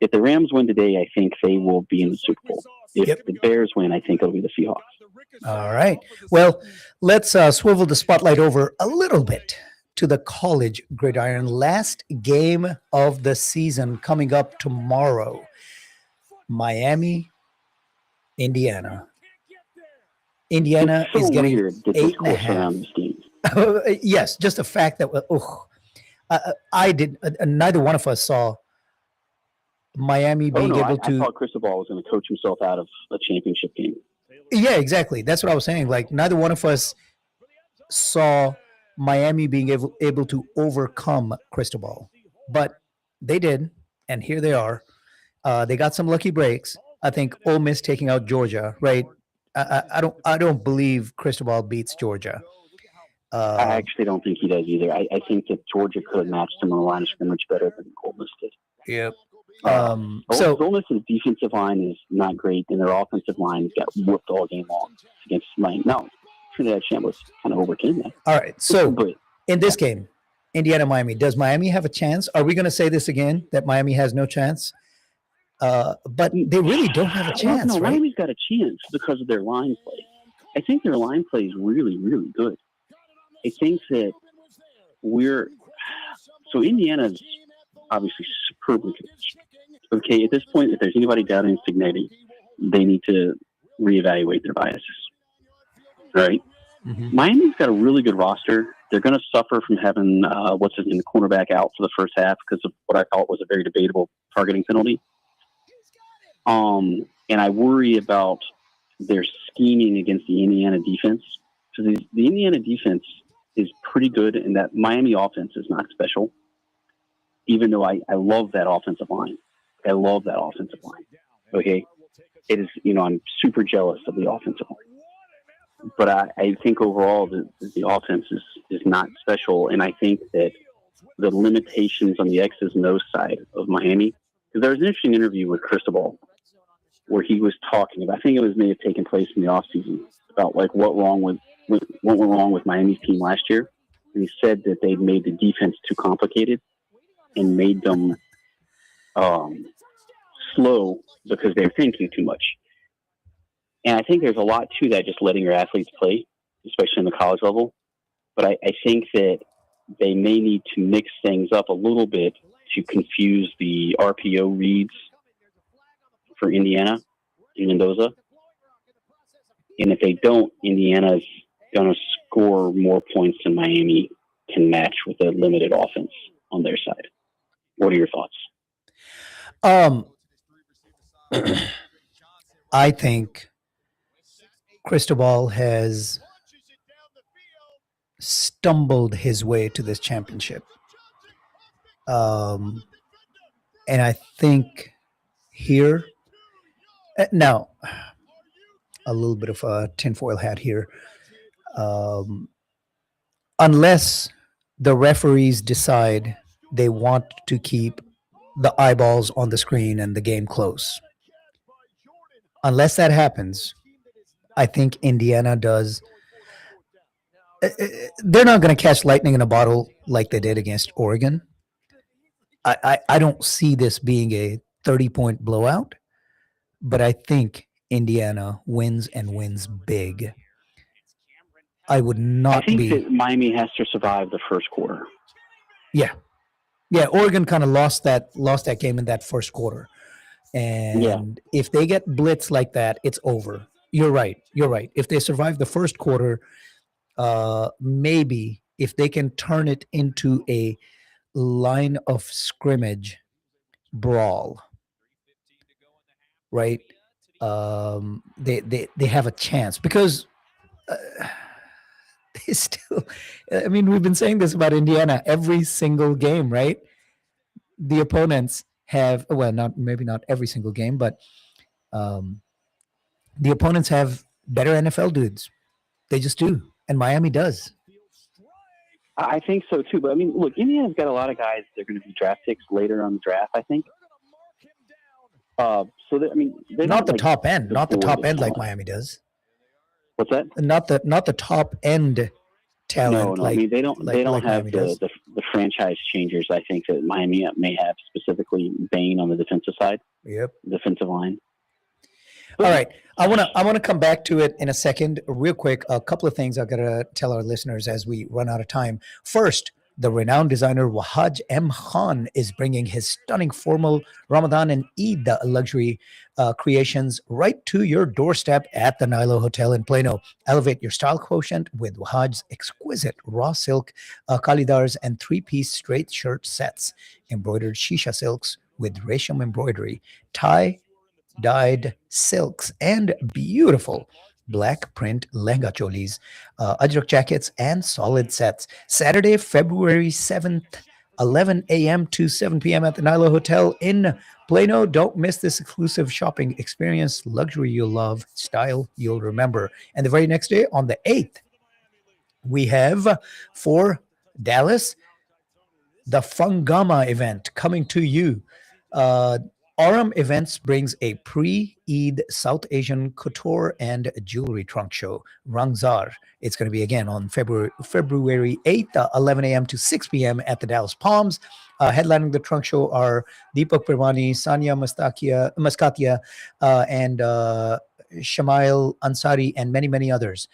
If the Rams win today, I think they will be in the Super Bowl. If the Bears win, I think it'll be the Seahawks. All right. Well, let's swivel the spotlight over a little bit to the college gridiron. Last game of the season coming up tomorrow. Miami, Indiana. Indiana so is getting weird that 8.5. Yes, just the fact that neither one of us saw Miami being able to. I thought Cristobal was going to coach himself out of a championship game. Yeah, exactly. That's what I was saying. Like, neither one of us saw Miami being able to overcome Cristobal, but they did, and here they are. They got some lucky breaks. I think Ole Miss taking out Georgia, right? I don't believe Cristobal beats Georgia. I actually don't think he does either. I think that Georgia could have matched him on the line of scrimmage better than Ole Miss did. Yep. So Ole Miss's defensive line is not great, and their offensive line got whooped all game long against Miami. No, Trinidad Chambliss kind of overcame that. All right. So in this game, Indiana-Miami, does Miami have a chance? Are we going to say this again, that Miami has no chance? But they really don't have a chance, no, right? Miami's got a chance because of their line play. I think their line play is really, really good. I think that Indiana's obviously superbly coached. Okay, at this point, if there's anybody doubting Cignetti, they need to reevaluate their biases. All right? Mm-hmm. Miami's got a really good roster. They're going to suffer from having the cornerback out for the first half because of what I thought was a very debatable targeting penalty. And I worry about their scheming against the Indiana defense, because the Indiana defense is pretty good, and that Miami offense is not special. Even though I love that offensive line. Okay? It is, I'm super jealous of the offensive line. But I think overall the offense is not special, and I think that the limitations on the X's and O's side of Miami, because there was an interesting interview with Cristobal where he was talking about, I think it may have taken place in the offseason, about like what went wrong with Miami's team last year. And he said that they'd made the defense too complicated and made them slow because they're thinking too much. And I think there's a lot to that, just letting your athletes play, especially in the college level. But I think that they may need to mix things up a little bit to confuse the RPO reads for Indiana in Mendoza. And if they don't, Indiana's going to score more points than Miami can match with a limited offense on their side. What are your thoughts? I think Cristobal has stumbled his way to this championship. And I think here, now, a little bit of a tinfoil hat here. Unless the referees decide they want to keep the eyeballs on the screen and the game close. Unless that happens, I think Indiana does. They're not going to catch lightning in a bottle like they did against Oregon. I don't see this being a 30-point blowout, but I think Indiana wins and wins big. I would not be. I think that Miami has to survive the first quarter. Yeah. Oregon kind of lost that game in that first quarter, and if they get blitzed like that, it's over. You're right. If they survive the first quarter, maybe if they can turn it into a line of scrimmage brawl, right? They have a chance because they still. I mean, we've been saying this about Indiana every single game, right? The opponents have maybe not every single game, but the opponents have better NFL dudes. They just do, and Miami does. I think so too, but I mean, look, Indiana's got a lot of guys that are going to be draft picks later on the draft, I think. They're not the top end, not the top end like Miami does. What's that? Not the top end talent. No. I mean, they don't have the franchise changers I think that Miami may have, specifically Bain on the defensive side, defensive line. All right. I wanna come back to it in a second. Real quick, a couple of things I gotta tell our listeners as we run out of time. First, the renowned designer Wahaj M. Khan is bringing his stunning formal Ramadan and Eid luxury creations right to your doorstep at the Nilo Hotel in Plano. Elevate your style quotient with Wahaj's exquisite raw silk kalidars and three-piece straight shirt sets, embroidered shisha silks with resham embroidery, tie dyed silks, and beautiful black print lehenga cholis, ajrak jackets, and solid sets. Saturday, February 7th, 11 a.m. to 7 p.m. at the Nilo Hotel in Plano. Don't miss this exclusive shopping experience. Luxury you'll love, style you'll remember. And the very next day, on the 8th, we have for Dallas, the Fungama event coming to you. Aurum Events brings a pre-Eid South Asian couture and jewelry trunk show, Rangzar. It's going to be again on February 8th, 11 a.m. to 6 p.m. at the Dallas Palms. Headlining the trunk show are Deepak Pirwani, Sanya Maskatia, and Shamail Ansari, and many, many others.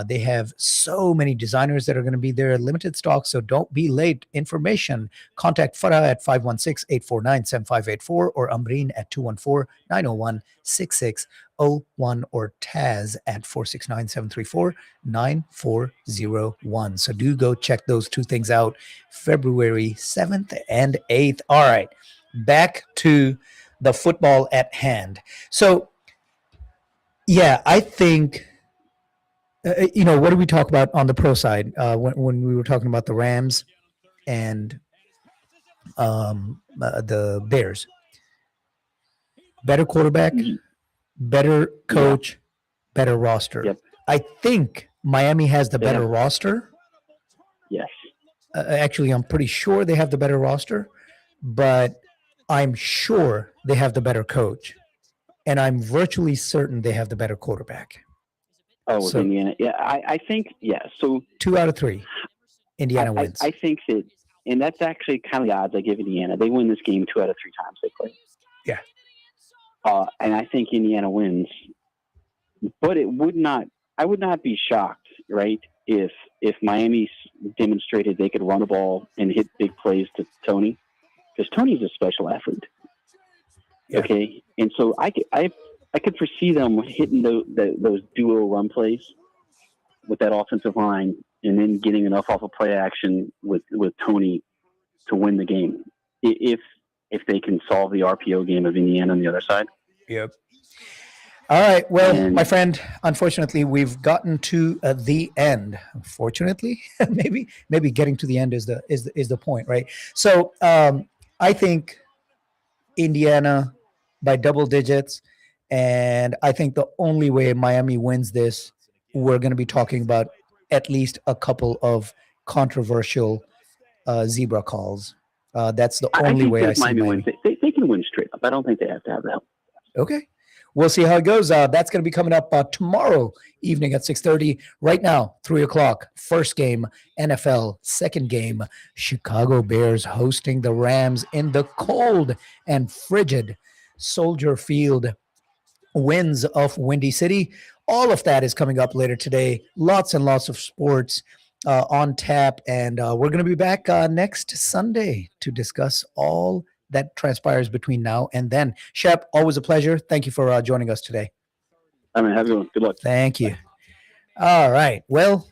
They have so many designers that are going to be there, limited stock, so don't be late. Information, contact Farah at 516-849-7584 or Amreen at 214-901-6601 or Taz at 469-734-9401. So do go check those two things out, February 7th and 8th. All right, back to the football at hand. So, yeah, I think, what did we talk about on the pro side when we were talking about the Rams and the Bears? Better quarterback, better coach, better roster. Yep. I think Miami has the better Yeah. roster. Yes. Actually, I'm pretty sure they have the better roster, but I'm sure they have the better coach. And I'm virtually certain they have the better quarterback. Oh, with So- Indiana. Yeah, I think, yeah. So 2 out of 3, Indiana I wins. think that, and that's actually kind of the odds I give Indiana. They win this game 2 out of 3 times they play. Yeah. And I think Indiana wins, but I would not be shocked, right, if Miami demonstrated they could run the ball and hit big plays to Tony, because Tony's a special athlete. Yeah. Okay, and so I could foresee them hitting those duo run plays with that offensive line, and then getting enough off of play action with Tony to win the game if they can solve the RPO game of Indiana on the other side. Yep. All right. Well, And- my friend, unfortunately, we've gotten to the end. Unfortunately, maybe getting to the end is the point, right? So I think Indiana by double digits, and I think the only way Miami wins this, we're going to be talking about at least a couple of controversial zebra calls. That's the I only think way that I if see Miami Miami. wins, they can win straight up. I don't think they have to have the help. Okay. We'll see how it goes. That's going to be coming up tomorrow evening at 6:30. Right now, 3 o'clock, first game, NFL. Second game, Chicago Bears hosting the Rams in the cold and frigid Soldier Field winds of Windy City. All of that is coming up later today. Lots and lots of sports on tap. And we're going to be back next Sunday to discuss all that transpires between now and then. Shep, always a pleasure. Thank you for joining us today. I mean, have a good one. Good luck. Thank you. All right. Well,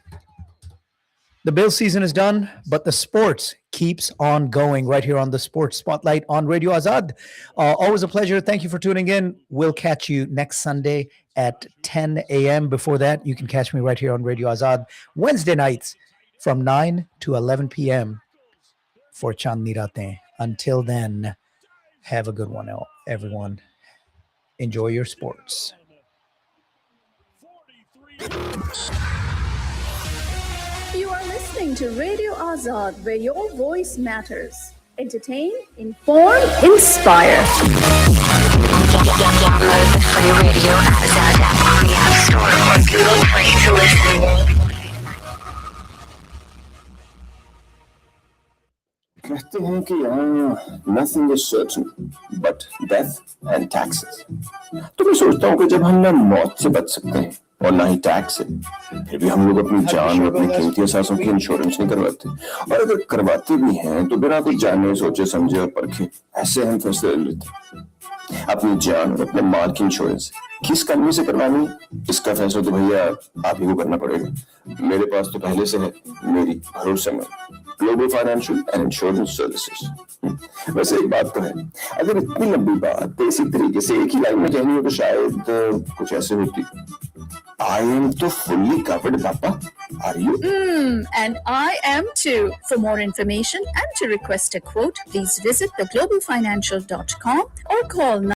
the Bills season is done, but the sports keeps on going right here on the Sports Spotlight on Radio Azad. Always a pleasure. Thank you for tuning in. We'll catch you next Sunday at 10 a.m. Before that, you can catch me right here on Radio Azad Wednesday nights from 9 to 11 p.m. for Chandni Ratein. Until then, have a good one, everyone. Enjoy your sports. You are listening to Radio Azad, where your voice matters. Entertain, inform, inspire. Download the free Radio Azad app on the App Store or Google Play to listen. लिखते हैं कि यहाँ nothing is certain but death and taxes. तो मैं सोचता हूँ कि जब हम ना मौत से बच सकते हैं और ना ही टैक्स से, फिर भी हम लोग अपनी जान और अपनी कीमती एहसासों की इंश्योरेंस नहीं करवाते, और अगर करवाते भी हैं तो बिना कुछ जाने सोचे समझे और परखे ऐसे हम फैसले लेते हैं। अपनी जान और अपने माल की इंश्योरेंस किस कंपनी से करवानी, इसका फैसला तो भैया आप ही को करना पड़ेगा। मेरे पास तो पहले से है मेरी भरोसेमंद global financial and insurance services. वैसे एक बात तो है, अगर इतनी लंबी बात इसी तरीके से एक ही लाइन में कहनी हो तो शायद कुछ ऐसे होती, I am तो fully covered, Papa. Are you? And I am too. For more information and to request a quote, please visit theglobalfinancial.com or call